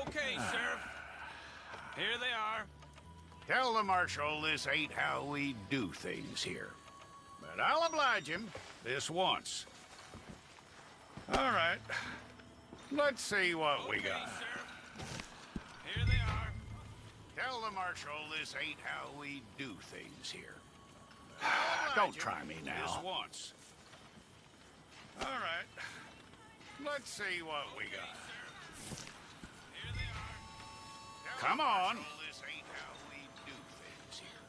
Okay, Sheriff. Here they are. Tell the Marshal this ain't how we do things here. But I'll oblige him this once. All right. Let's see what we got. Sheriff. Here they are. Tell the Marshal this ain't how we do things here. Don't try me now. This once. All right. Let's see what we got. Here they are. Come on. This ain't how we do things here.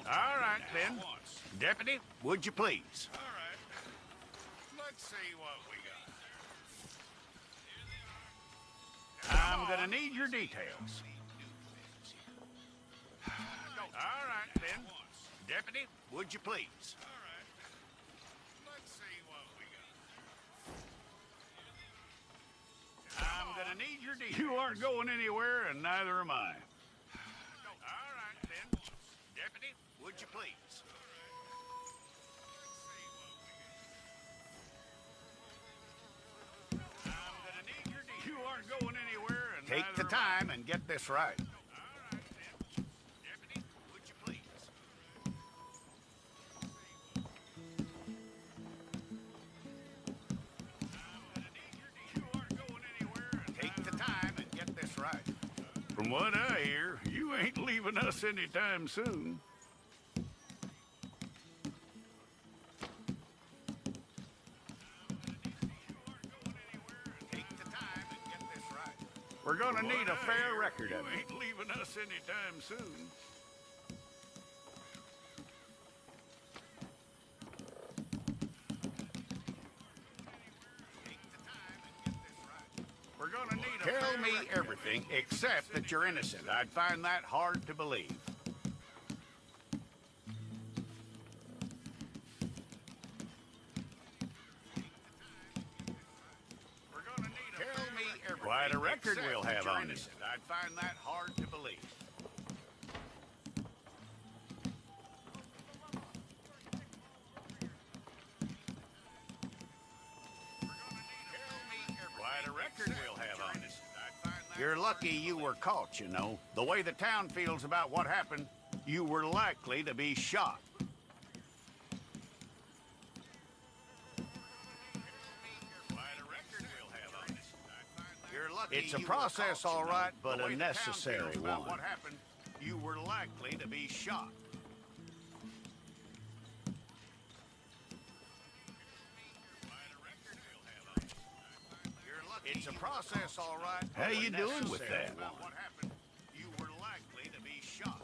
All right, then. Deputy, would you please? All right. Let's see what we got. I'm gonna need your details. All right, then. Deputy, would you please? All right. Let's see what we got. I'm gonna need your details. You aren't going anywhere, and neither am I. All right, then. Deputy, would you please? I'm gonna need your details. You aren't going anywhere, and take the time and get this right. From what I hear, you ain't leaving us anytime soon. Take the time and get this right. We're gonna need a fair record of it. You ain't leaving us anytime soon. We're gonna need a Tell me everything except that you're innocent. I'd find that hard to believe. We're gonna need a Tell me everything. Quite a record we'll have on this. I'd find that hard to believe. Quite a record we'll have on this. You're lucky you were caught, you know. The way the town feels about what happened, you were likely to be shot. It's a process, all right, but a necessary one. What happened, you were likely to be shot. It's a process, all right. How you doing with that? What happened, you were likely to be shot.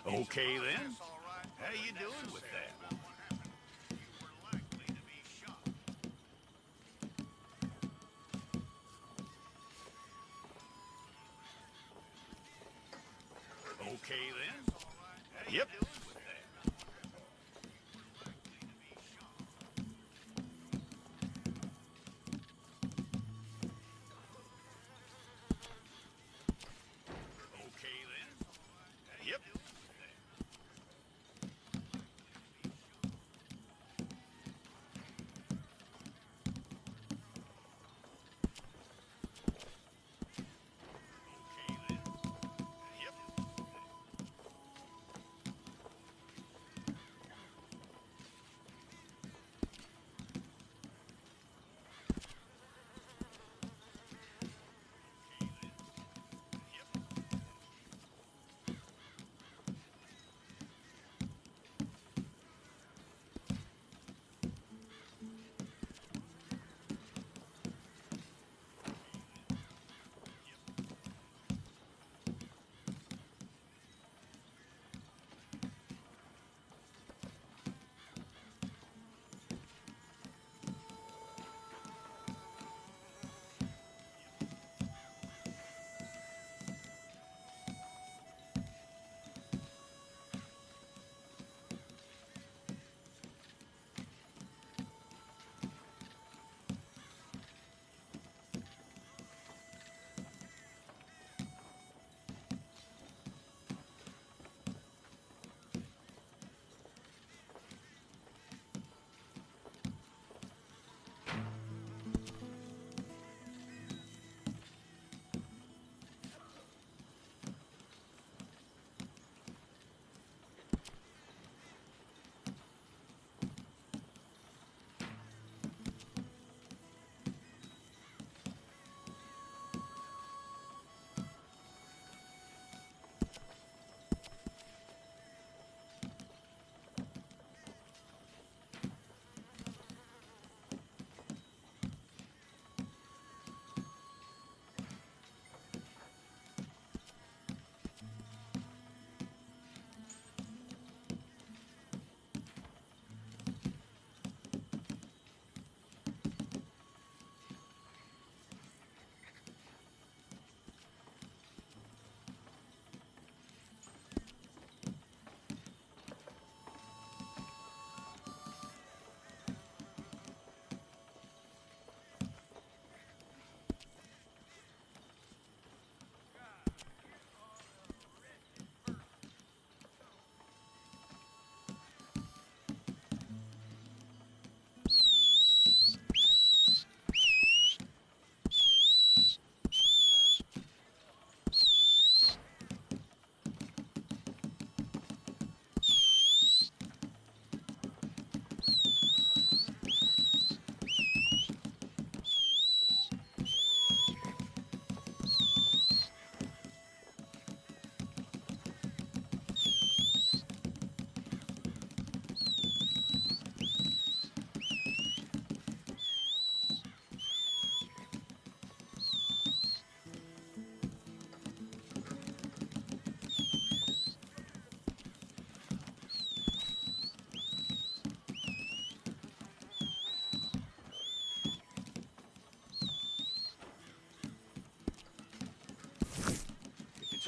Okay, then. How you doing with that? Okay, then. Yep.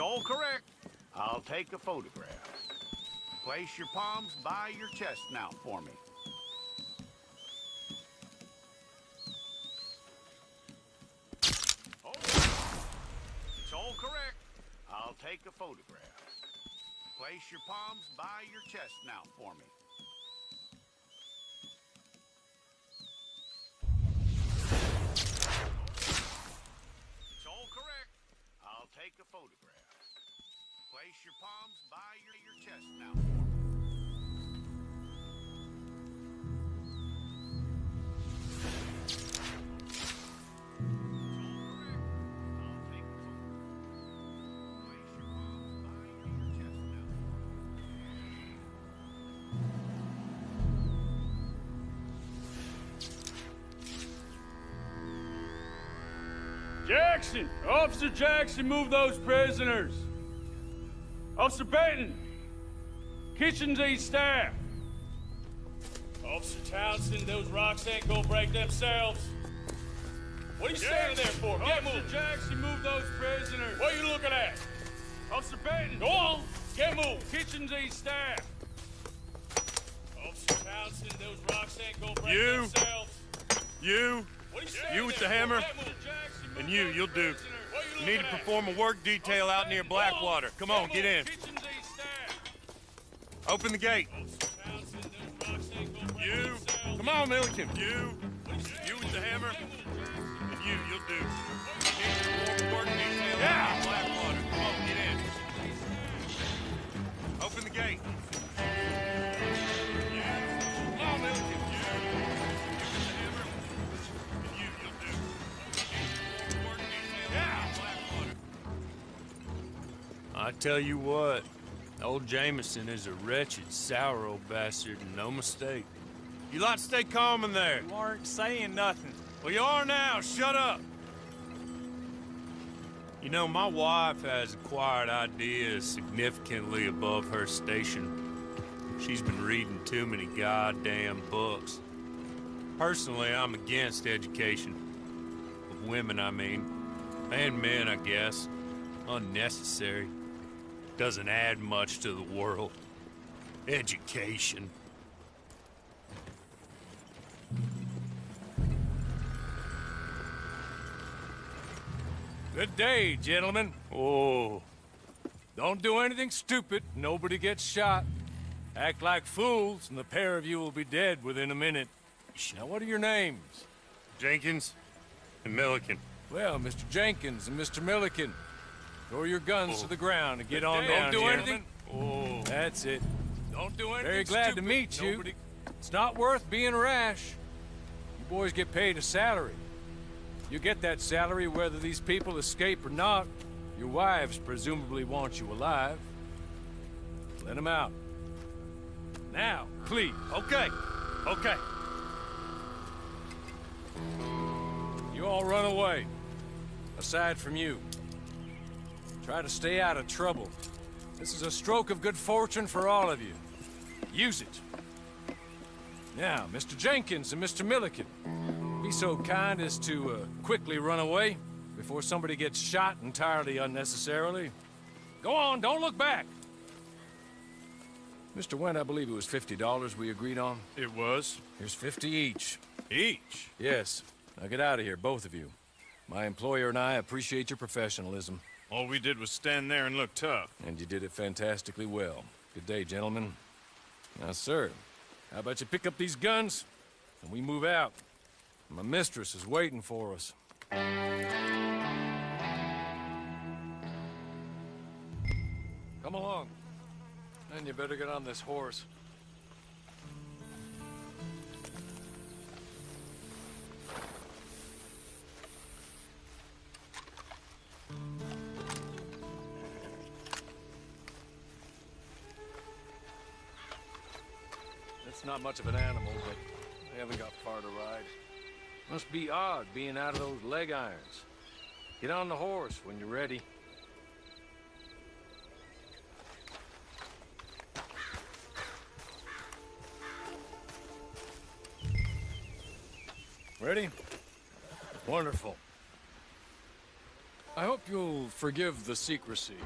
all correct. I'll take a photograph. Place your palms by your chest now for me. Oh, it's all correct. I'll take a photograph. Place your palms by your chest now for me. It's all correct. I'll take a photograph. Place your palms by your chest now for me. Jackson! Officer Jackson, move those prisoners! Officer Benton! Kitchens these staff! Officer Townsend, those rocks ain't gonna break themselves. What are you standing there for? Get moving! Officer Jackson, move those prisoners! What are you looking at? Officer Benton! Go on! Get moving! Kitchens these staff! Officer Townsend, those rocks ain't gonna break themselves. You with the hammer, and you'll do. You need to perform a work detail out near Blackwater. Come on, get in. Open the gate. You, come on, Milliken. You with the hammer, and you'll do. You need to perform a work detail out near Blackwater. Come on, get in. Open the gate. Come on, Milliken. I tell you what, old Jameson is a wretched, sour old bastard, and no mistake. You lot stay calm in there. You aren't saying nothing. Well, you are now. Shut up. You know, my wife has acquired ideas significantly above her station. She's been reading too many goddamn books. Personally, I'm against education. Of women, I mean. And men, I guess. Unnecessary. Doesn't add much to the world. Education. Good day, gentlemen. Oh. Don't do anything stupid. Nobody gets shot. Act like fools, and the pair of you will be dead within a minute. Now, what are your names? Jenkins and Milliken. Well, Mr. Jenkins and Mr. Milliken, throw your guns to the ground and get on down. Don't do here. anything. Oh. That's it. Don't do anything Very glad to stupid. meet you. Nobody... It's not worth being rash. You boys get paid a salary. You get that salary whether these people escape or not. Your wives presumably want you alive. Let them out. Now, please. Okay. You all run away. Aside from you. Try to stay out of trouble. This is a stroke of good fortune for all of you. Use it. Now, Mr. Jenkins and Mr. Milliken, be so kind as to quickly run away before somebody gets shot entirely unnecessarily. Go on, don't look back. Mr. Wendt, I believe it was $50 we agreed on. It was. Here's 50 each. Each? Yes. Now get out of here, both of you. My employer and I appreciate your professionalism. All we did was stand there and look tough. And you did it fantastically well. Good day, gentlemen. Now, sir, how about you pick up these guns and we move out? My mistress is waiting for us. Come along. And you better get on this horse. It's not much of an animal, but they haven't got far to ride. Must be odd being out of those leg irons. Get on the horse when you're ready. Ready? Wonderful. I hope you'll forgive the secrecy.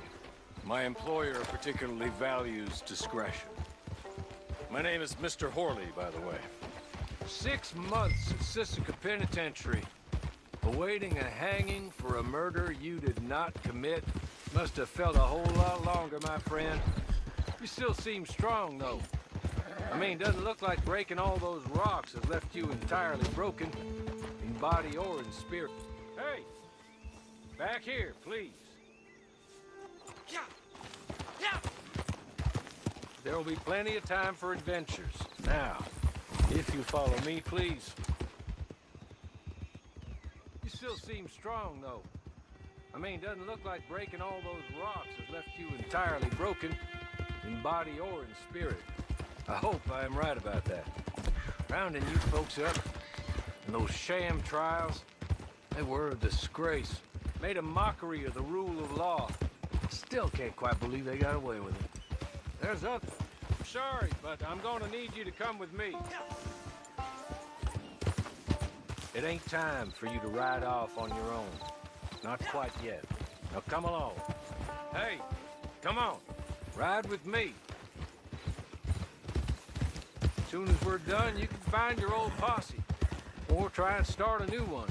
My employer particularly values discretion. My name is Mr. Horley, by the way. 6 months at Sissica Penitentiary, awaiting a hanging for a murder you did not commit. Must have felt a whole lot longer, my friend. You still seem strong, though. I mean, doesn't look like breaking all those rocks has left you entirely broken, in body or in spirit. Hey! Back here, please. There will be plenty of time for adventures. Now, if you follow me, please. You still seem strong, though. I mean, doesn't look like breaking all those rocks has left you entirely broken, in body or in spirit. I hope I am right about that. Rounding you folks up, and those sham trials, they were a disgrace. Made a mockery of the rule of law. Still can't quite believe they got away with it. There's other. I'm sorry, but I'm gonna need you to come with me. It ain't time for you to ride off on your own. Not quite yet. Now come along. Hey, come on. Ride with me. As soon as we're done, you can find your old posse. Or try and start a new one.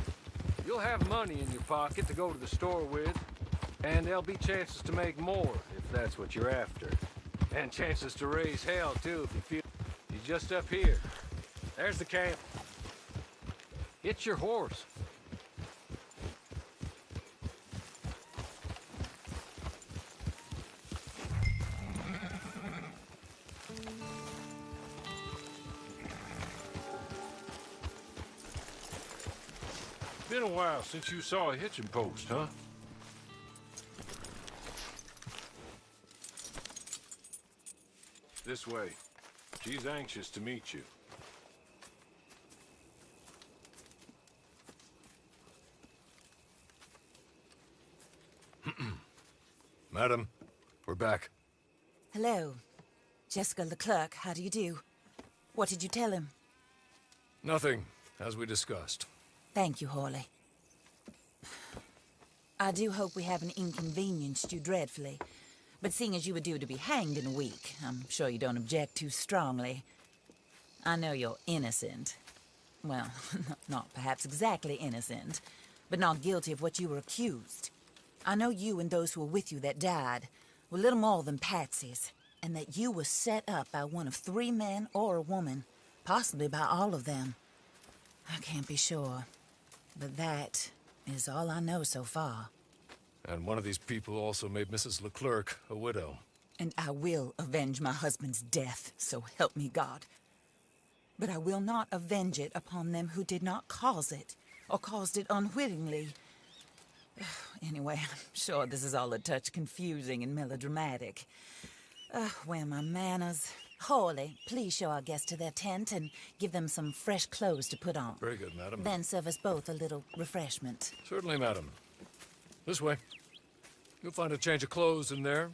You'll have money in your pocket to go to the store with. And there'll be chances to make more, if that's what you're after. And chances to raise hell, too, if you feel... He's just up here. There's the camp. It's your horse. Been a while since you saw a hitching post, huh? This way. She's anxious to meet you. Madam, we're back. Hello. Jessica Leclerc, how do you do? What did you tell him? Nothing, as we discussed. Thank you, Horley. I do hope we haven't inconvenienced you dreadfully. But seeing as you were due to be hanged in a week, I'm sure you don't object too strongly. I know you're innocent. Well, not perhaps exactly innocent, but not guilty of what you were accused. I know you and those who were with you that died were little more than patsies, and that you were set up by one of 3 men or a woman, possibly by all of them. I can't be sure, but that is all I know so far. And one of these people also made Mrs. Leclerc a widow. And I will avenge my husband's death, so help me God. But I will not avenge it upon them who did not cause it, or caused it unwittingly. Anyway, I'm sure this is all a touch confusing and melodramatic. Where are my manners? Horley, please show our guests to their tent and give them some fresh clothes to put on. Very good, madam. Then serve us both a little refreshment. Certainly, madam. This way. You'll find a change of clothes in there,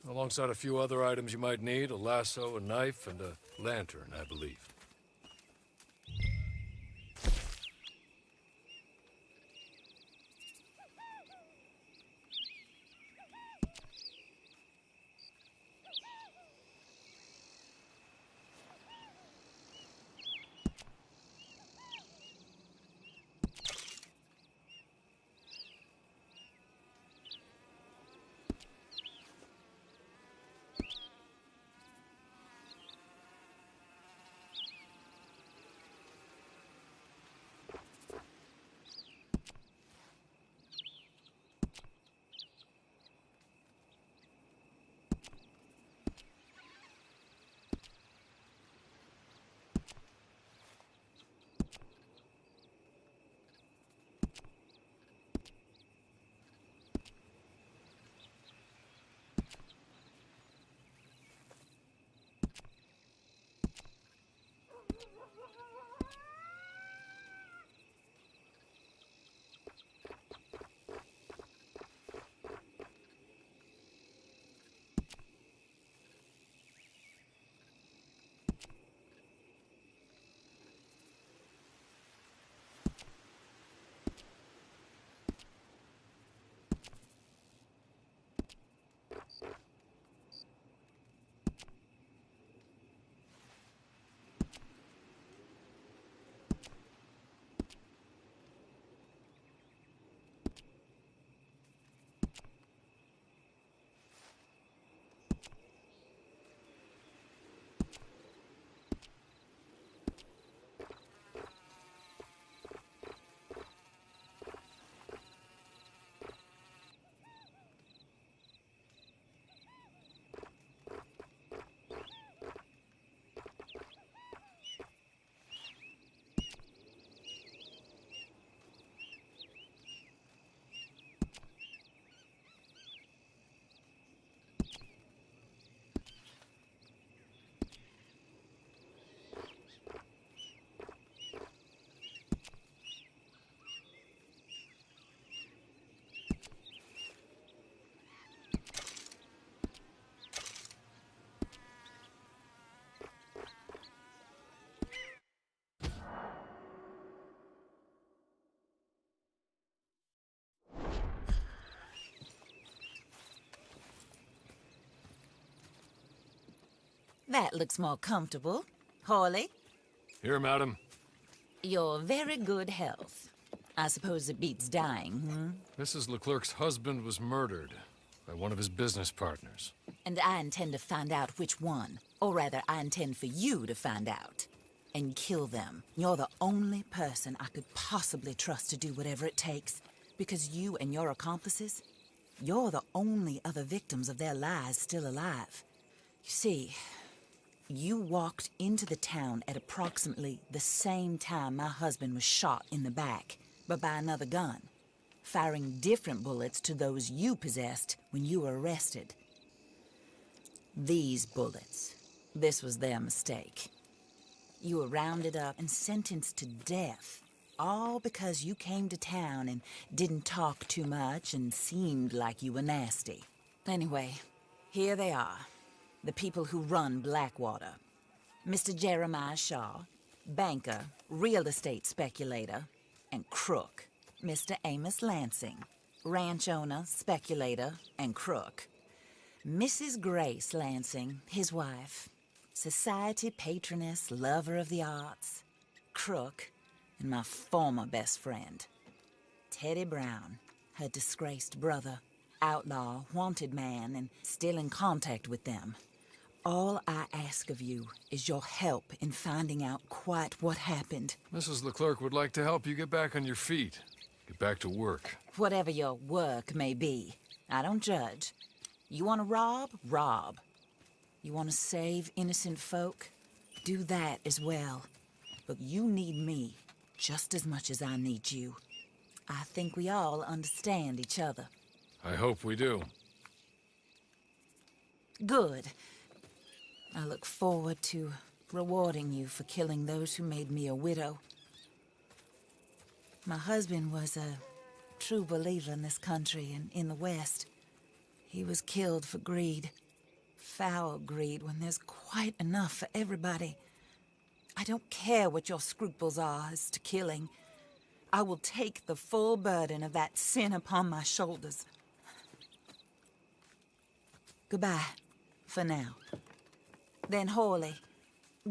alongside a few other items you might need, a lasso, a knife, and a lantern, I believe. That looks more comfortable. Hawley, Here, madam. your very good health. I suppose it beats dying, hmm? Mrs. Leclerc's husband was murdered by one of his business partners. And I intend to find out which one. Or rather, I intend for you to find out. And kill them. You're the only person I could possibly trust to do whatever it takes. Because you and your accomplices, you're the only other victims of their lies still alive. You see, you walked into the town at approximately the same time my husband was shot in the back, but by another gun, firing different bullets to those you possessed when you were arrested. These bullets, this was their mistake. You were rounded up and sentenced to death, all because you came to town and didn't talk too much and seemed like you were nasty. Anyway, here they are, the people who run Blackwater. Mr. Jeremiah Shaw, banker, real estate speculator, and crook. Mr. Amos Lansing, ranch owner, speculator, and crook. Mrs. Grace Lansing, his wife, society patroness, lover of the arts, crook, and my former best friend. Teddy Brown, her disgraced brother, outlaw, wanted man, and still in contact with them. All I ask of you is your help in finding out quite what happened. Mrs. Leclerc would like to help you get back on your feet. Get back to work. Whatever your work may be, I don't judge. You want to rob? Rob. You want to save innocent folk? Do that as well. But you need me just as much as I need you. I think we all understand each other. I hope we do. Good. I look forward to rewarding you for killing those who made me a widow. My husband was a true believer in this country and in the West. He was killed for greed. Foul greed when there's quite enough for everybody. I don't care what your scruples are as to killing. I will take the full burden of that sin upon my shoulders. Goodbye, for now. Then Hawley,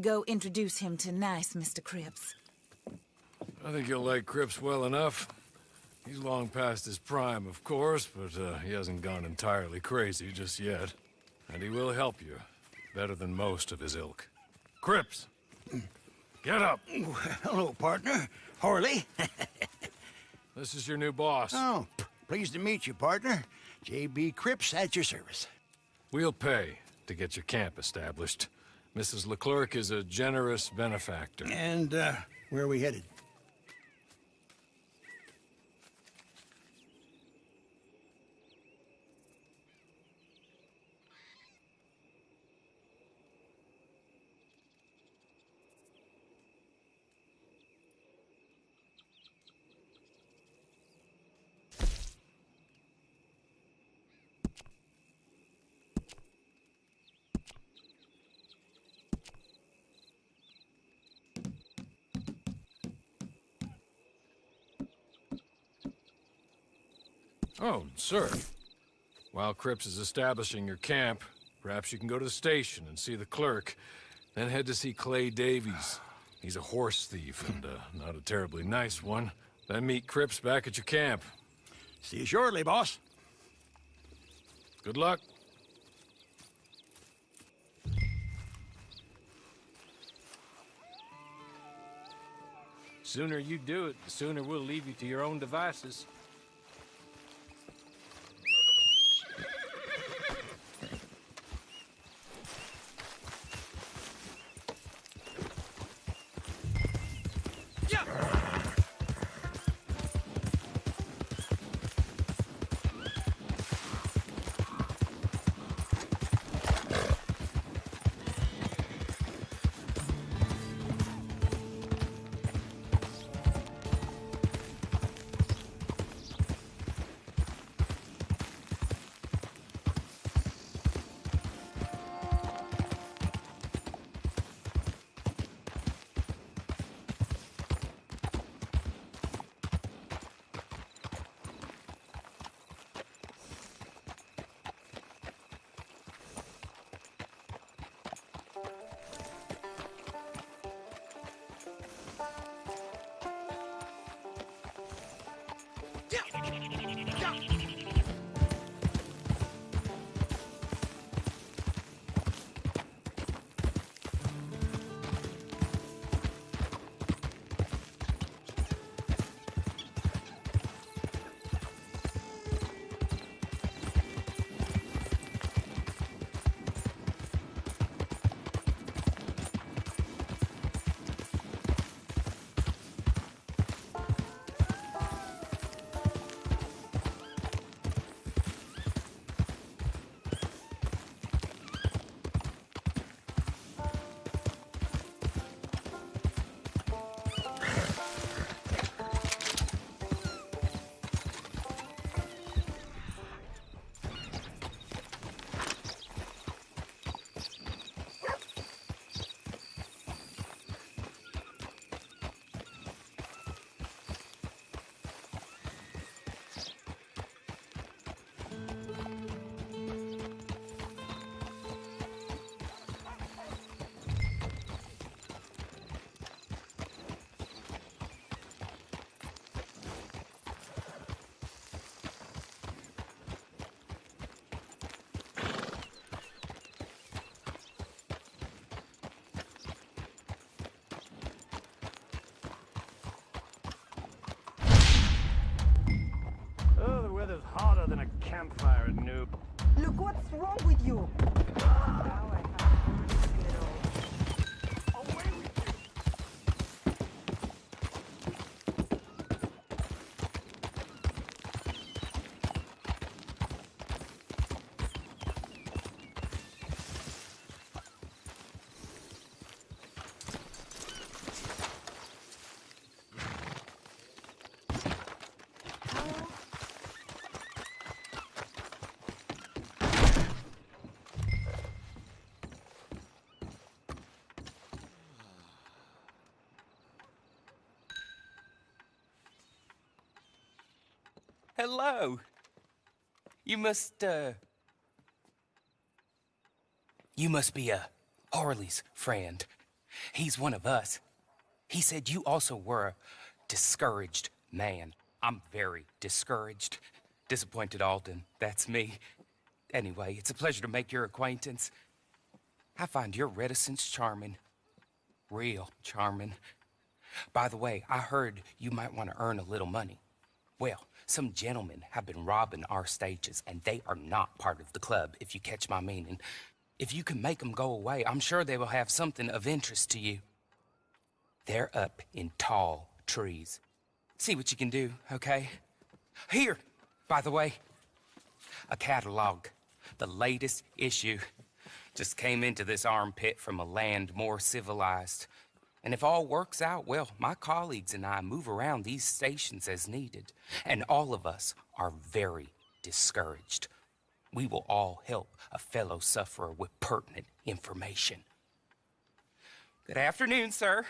go introduce him to nice Mr. Cripps. I think you'll like Cripps well enough. He's long past his prime, of course, but he hasn't gone entirely crazy just yet. And he will help you, better than most of his ilk. Cripps! Get up! Hello, partner. Hawley. This is your new boss. Oh, pleased to meet you, partner. J.B. Cripps at your service. We'll pay to get your camp established. Mrs. Leclerc is a generous benefactor. And, where are we headed? Oh, sir. While Cripps is establishing your camp, perhaps you can go to the station and see the clerk, then head to see Clay Davies. He's a horse thief, and not a terribly nice one. Then meet Cripps back at your camp. See you shortly, boss. Good luck. Sooner you do it, the sooner we'll leave you to your own devices. Oh, the weather's hotter than a campfire at noon. Look what's wrong with you. Hello. You must be Harley's friend. He's one of us. He said you also were a discouraged man. I'm very discouraged. Disappointed Alden, that's me. Anyway, it's a pleasure to make your acquaintance. I find your reticence charming. Real charming. By the way, I heard you might want to earn a little money. Well, some gentlemen have been robbing our stages, and they are not part of the club, if you catch my meaning. If you can make them go away, I'm sure they will have something of interest to you. They're up in tall trees. See what you can do, okay? Here, by the way, a catalog. The latest issue. Just came into this armpit from a land more civilized. And if all works out, well, my colleagues and I move around these stations as needed. And all of us are very discouraged. We will all help a fellow sufferer with pertinent information. Good afternoon, sir.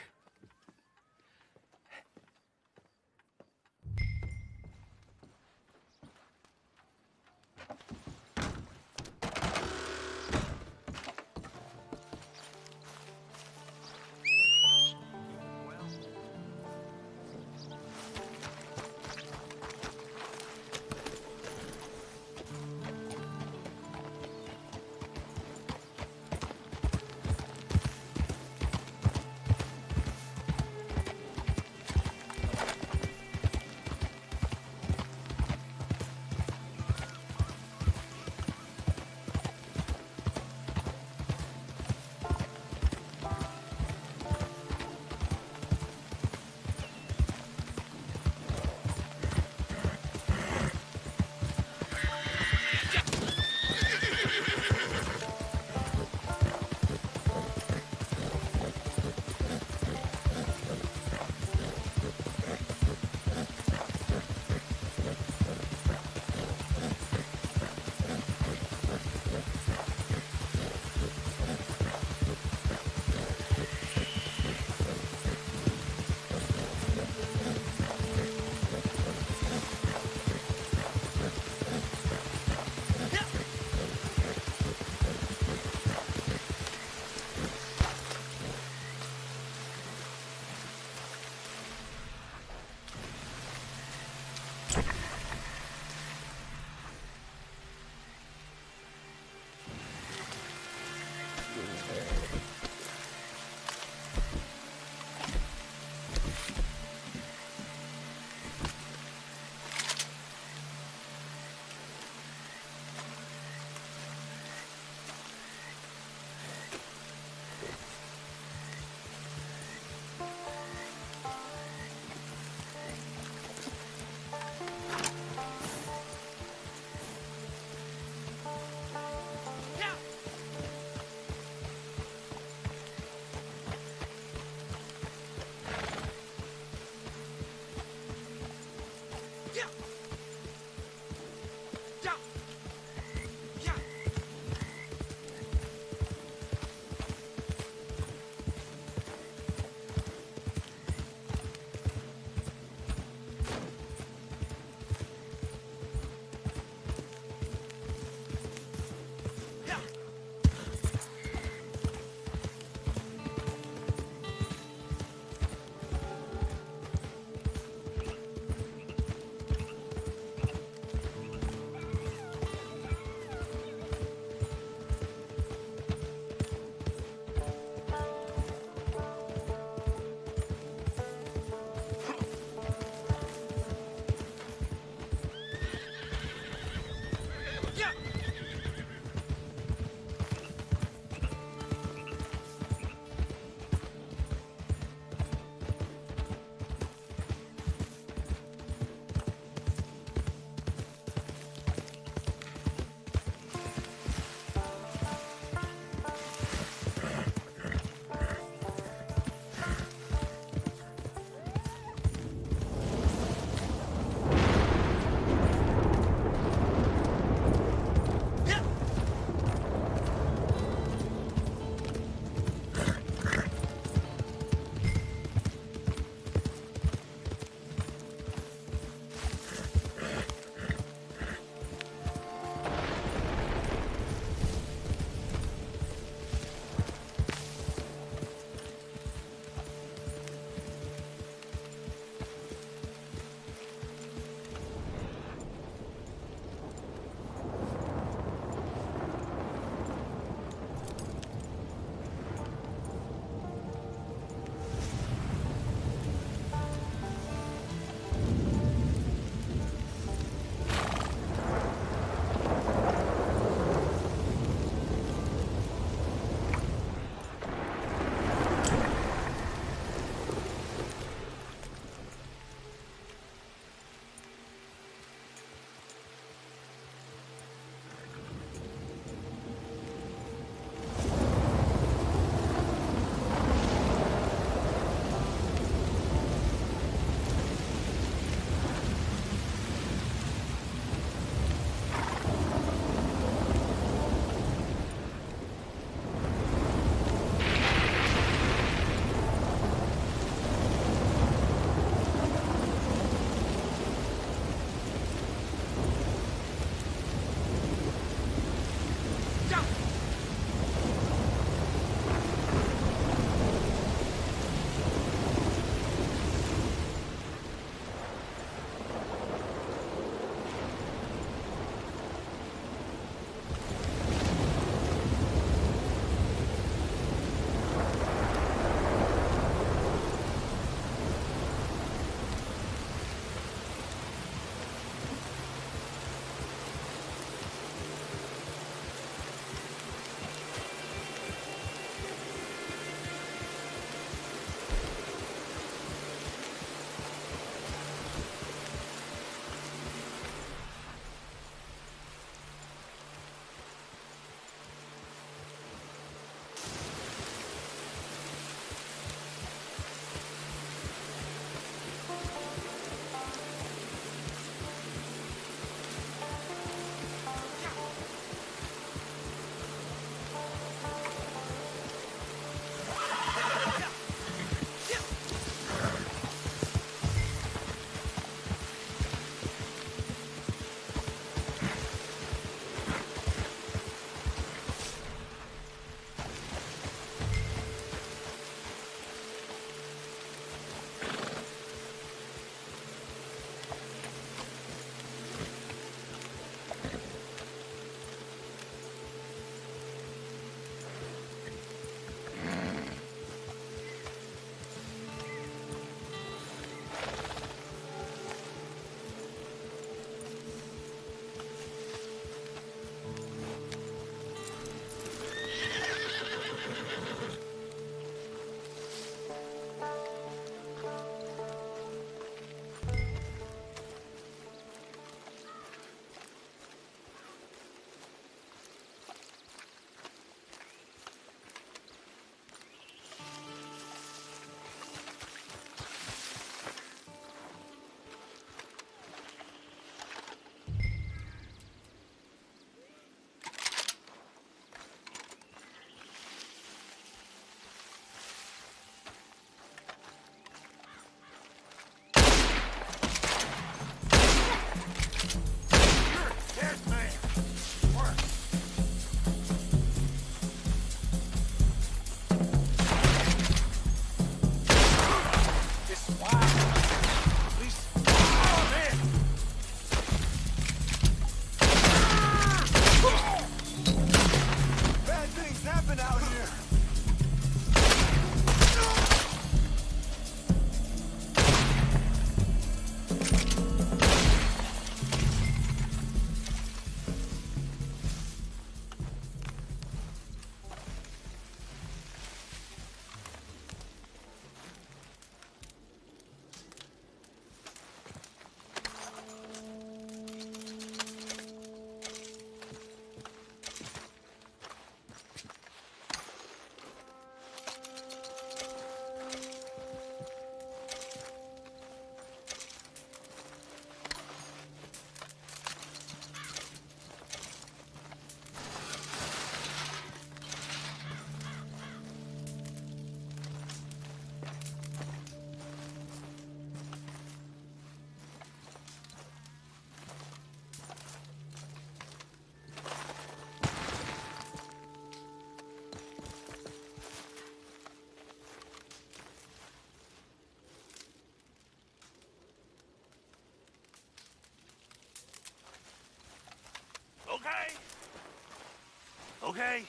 Okay?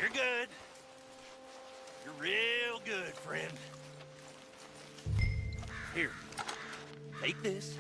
You're good. You're real good, friend. Here, take this.